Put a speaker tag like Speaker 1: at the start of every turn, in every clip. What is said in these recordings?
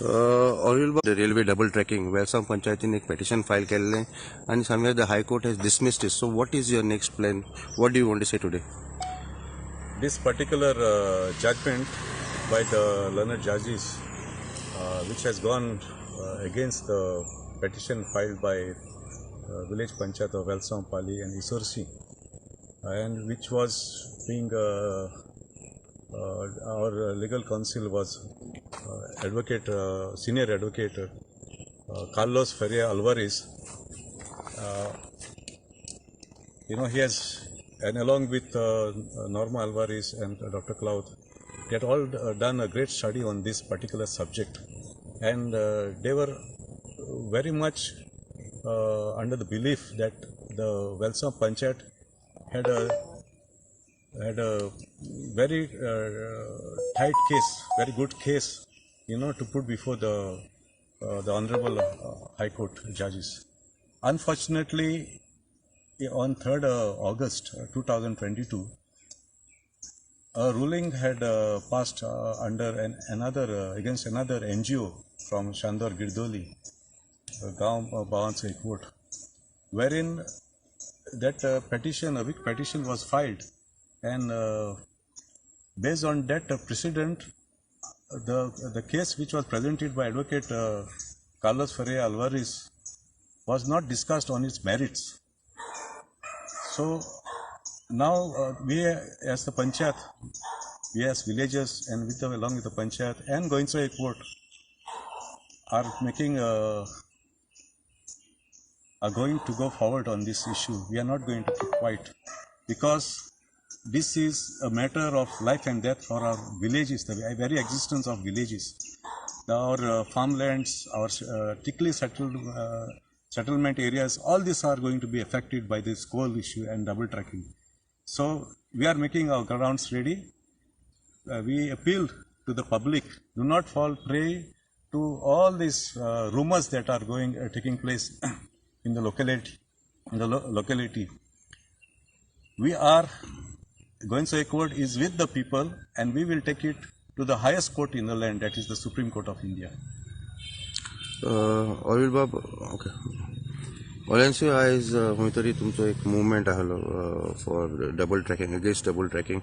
Speaker 1: The railway double tracking, Velsao Panchayat in a petition file केले and somewhere the High Court has dismissed it. So what is your next plan? What do you want to say today?
Speaker 2: This particular judgment by the learned judges, which has gone against the petition filed by village Panchayat of Velsao Pali and Isorsi, and which was being our legal counsel was senior advocate Carlos Ferreira Alvarez. He has, and along with Norma Alvarez and Dr. Cloud, they had all done a great study on this particular subject, and they were very much under the belief that the Velsao Panchayat had a very tight case, very good case, to put before the Honorable High Court judges. Unfortunately, on 3rd August 2022, a ruling had passed under against another NGO from Shandor Girdoli, Goencho Ekvott, wherein that petition, a big petition was filed, and based on that precedent, the case which was presented by Advocate Carlos Ferreira Alvarez was not discussed on its merits. So now we as the Panchayat, we as villagers and along with the Panchayat and Goencho Ekvott are going to go forward on this issue. We are not going to keep quiet, because this is a matter of life and death for our villages, the very existence of villages. Our farmlands, our thickly settlement areas, all these are going to be affected by this coal issue and double tracking. So we are making our grounds ready. We appeal to the public, do not fall prey to all these rumors that are taking place in the locality. We are, Goencho Ekvott is with the people, and we will take it to the highest court in the land, that is the Supreme Court of India.
Speaker 1: Okay. Olensi आज खंयतरी तुमचो एक movement आहलो for double tracking, against double tracking.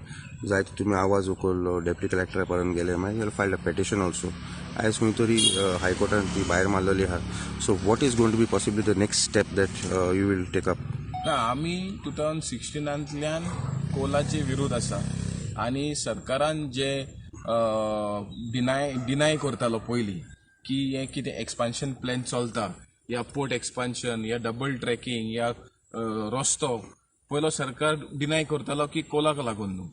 Speaker 1: जायतो तुम्ही आवाज उखल्लो, deputy कलेक्टरा पर्यंत गेले, मागीर फायल्ड अ पेटिशन ऑल्सो. आज खंयतरी हायकोर्टान ती भायर मारलेली आहा. So what is going to be possibly the next step that you will take up?
Speaker 3: आमी 2016 कोलाचे विरोध आसा, आणि सरकारान जे डिनाय करतालो पयली की हे कितें एक्सपान्शन प्लॅन चलता, या पोर्ट एक्सपान्शन, या डबल ट्रॅकिंग, या रस्तो, पयलो सरकार डिनाय करतालो की कोलाक लागून न्हू.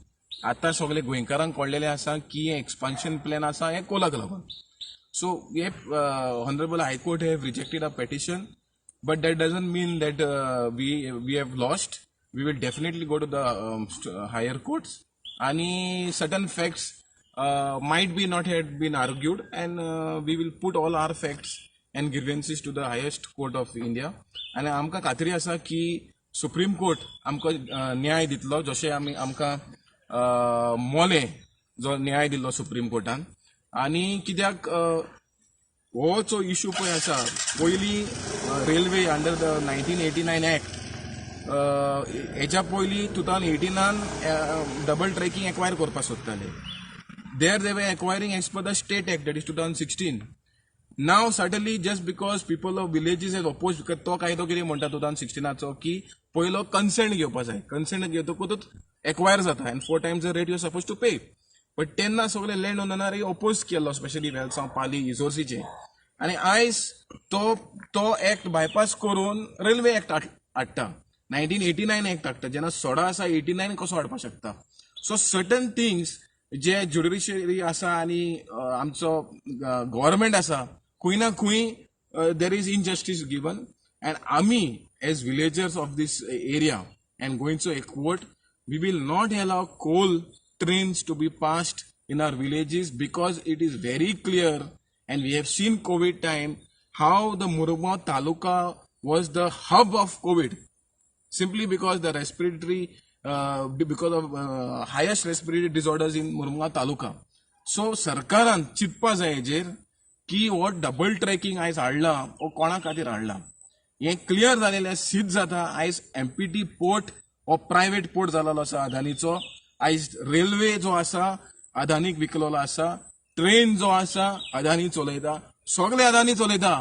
Speaker 3: आतां सगळे गोंयकारांक कळलेलें आसा की हे एक्सपान्शन प्लॅन आसा हे कोलाक लागून. सो हे honourable high court have rejected a petition, but that doesn't mean that we have lost. We will definitely go to the higher courts, and certain facts might be not have been argued, and we will put all our facts and grievances to the highest court of India. And आमकां खात्री आसा की supreme court आमकां न्याय दितलो, जशें आमकां मोले जो न्याय दिल्लो सुप्रीम कोर्टान. आनी कित्याक हो जो इश्यू पळय आसा, पयली रेल्वे अंडर द 1989 एक्ट, हेच्या पयली 2018 डबल ट्रॅकिंग एक्वायर करपाक सोदताले. There they were acquiring as per the state act, that is 2016. Now certainly just because people of villages have opposed, because तो कायदो कितें म्हणटा 2016 की पयलो कन्सेंट घेवपा जाय, कन्सेंट घेतकूच एक्वायर जाता, and 4 times the rate you are supposed to pay. But तेन्ना सगळे लँड ओनरांनी ओपोज केलो, स्पेशली वेलसांव पाली इजोर्सीचे. आणि आयज तो एक्ट बायपास करून रेल्वे एक्ट हाडटा, 1989 एक्ट हाडटा, जेन्ना 16 आसा 89 कसो हाडपाक शकता. सो सर्टन थिंग्स जे ज्युडिशियरी आसा आनी आमचो गव्हर्नमेंट आसा, खंय ना खंय there is injustice given. And आमी as villagers of this area and गोइंचो एकवट, वी विल नॉट अलाव कोल trains to be passed in our villages, because it is very clear, and we have seen COVID time, how the Murugao Taluka was the hub of COVID, simply because the respiratory, because of highest respiratory disorders in Murugao Taluka. So, सरकारान चिंतपा जाय हेजेर की हो double tracking आयज हाडला हो कोणा खातीर हाडला हें क्लियर जालेलें सिद्ध जाता. आयज एमपीटी पोर्ट हो प्रायव्हेट पोर्ट जालेलो आसा अदानीचो. आयज रेल्वे जो आसा अदानीक विकलेलो आसा. ट्रेन जो आसा अदानी चलयता. सगळे अदानी चलयता.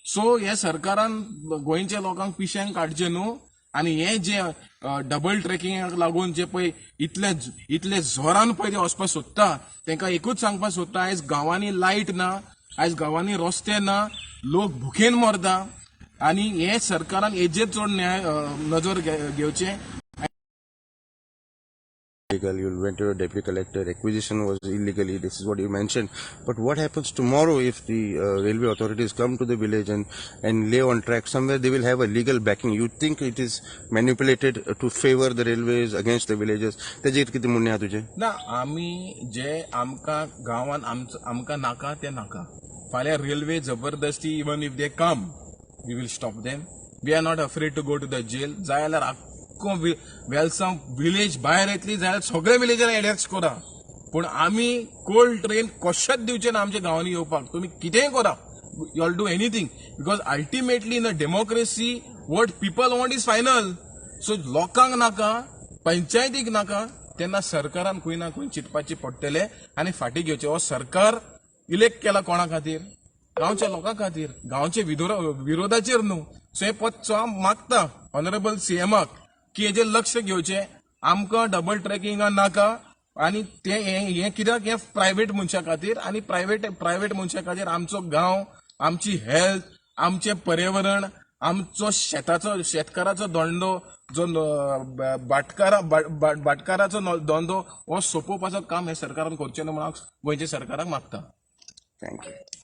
Speaker 3: सो हे सरकारान गोंयच्या लोकांक पिश्यांक काडचे न्हू. आनी हे जे डबल ट्रॅकिंगाक लागून जे पळय इतले जोरान पळय ते वचपाक सोदता तांकां एकूच सांगपाक सोदता आयज गांवांनी लायट ना, आयज गांवांनी रस्ते ना, लोक भुकेन मरता आनी हे सरकारान हेजेर चड नजर घेवचें.
Speaker 1: Illegal, you went to a deputy collector, acquisition was illegally, this is what you mentioned. But what happens tomorrow if the railway authorities come to the village and lay on track somewhere, they will have a legal backing. You think it is manipulated to favor the railways against the villagers? तेजेर कितें म्हणणें आहा तुजें?
Speaker 3: ना, आमी जे आमकां गांवांत आमकां नाका ते नाका. फाल्यां रेल्वे जबरदस्ती even if they come we will stop them. We are not afraid to go to the jail. जाय जाल्यार वेलसांव विलेज भायर येतली जाल्यार सगळे विलेजार एडॅक्स करा. पूण आमी कोल्ड ट्रेन कशेंच दिवचे ना आमच्या गांवांनी येवपाक. तुमी कितेंय करा, you all do anything, because ultimately in a democracy what people want is final. So लोकांक नाका, पंचायतीक नाका, तेन्ना सरकारान खंय ना खंय चिंतपाचें पडटलें आनी फाटीं घेवचें. हो सरकार इलेक्ट केला कोणा खातीर? गांवच्या लोकां खातीर, गांवच्या विरोधाचेर न्हू. सो हे पद मागता ऑनरेबल सीएमाक की हेजेर लक्ष घेवचें. आमकां डबल ट्रॅकिंगा नाका आनी हे कित्याक हे प्रायव्हेट मनशा खातीर आनी प्रायव्हेट मनशा खातीर आमचो गांव, आमची हेल्थ, आमचें पर्यावरण, आमचो शेतकाराचो धंदो जो भाटकाराचो धंदो हो सोंपोवपाचो काम हे सरकारान करचें न्हू म्हणून गोंयच्या सरकाराक मागता.
Speaker 1: Thank you.